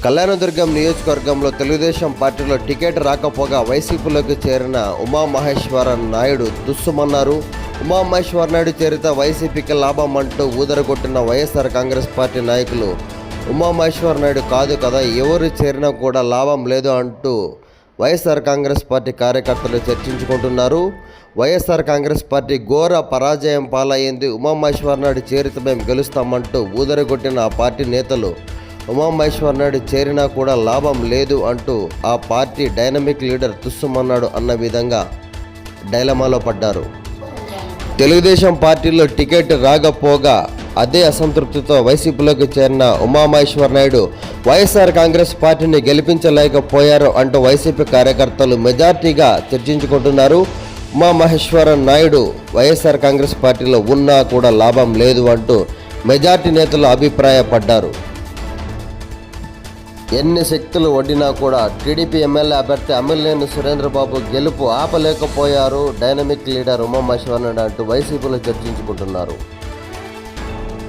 కళ్యాణదుర్గం నియోజకవర్గంలో తెలుగుదేశం పార్టీలో టికెట్ రాకపోగా వైసీపీలోకి చేరిన ఉమామహేశ్వర నాయుడు తుస్సుమన్నారు. ఉమామహేశ్వర నాయుడు చేరితే వైసీపీకి లాభం అంటూ ఊదరగొట్టిన వైఎస్ఆర్ కాంగ్రెస్ పార్టీ నాయకులు ఉమామహేశ్వర నాయుడు కాదు కదా, ఎవరు చేరినా కూడా లాభం లేదు అంటూ వైఎస్ఆర్ కాంగ్రెస్ పార్టీ కార్యకర్తలు చర్చించుకుంటున్నారు. వైఎస్ఆర్ కాంగ్రెస్ పార్టీ ఘోర పరాజయం పాలయ్యింది. ఉమామహేశ్వర నాయుడు చేరితే మేము గెలుస్తామంటూ ఊదరగొట్టిన ఆ పార్టీ నేతలు ఉమామహేశ్వర నాయుడు చేరినా కూడా లాభం లేదు అంటూ ఆ పార్టీ డైనమిక్ లీడర్ తుస్సుమన్నాడు అన్న విధంగా డైలమాలో పడ్డారు. తెలుగుదేశం పార్టీలో టికెట్ రాకపోగా అదే అసంతృప్తితో వైసీపీలోకి చేరిన ఉమామహేశ్వర నాయుడు వైఎస్ఆర్ కాంగ్రెస్ పార్టీని గెలిపించలేకపోయారు అంటూ వైసీపీ కార్యకర్తలు మెజార్టీగా చర్చించుకుంటున్నారు. ఉమామహేశ్వర నాయుడు వైఎస్ఆర్ కాంగ్రెస్ పార్టీలో ఉన్నా కూడా లాభం లేదు అంటూ మెజార్టీ నేతలు అభిప్రాయపడ్డారు. ఎన్ని శక్తులు వడ్డినా కూడా టీడీపీ ఎమ్మెల్యే అభ్యర్థి అమ్మిలేని సురేంద్రబాబు గెలుపు ఆపలేకపోయారు డైనమిక్ లీడర్ ఉమామహేశ్వర నాయుడు అంటూ వైసీపీలో చర్చించుకుంటున్నారు.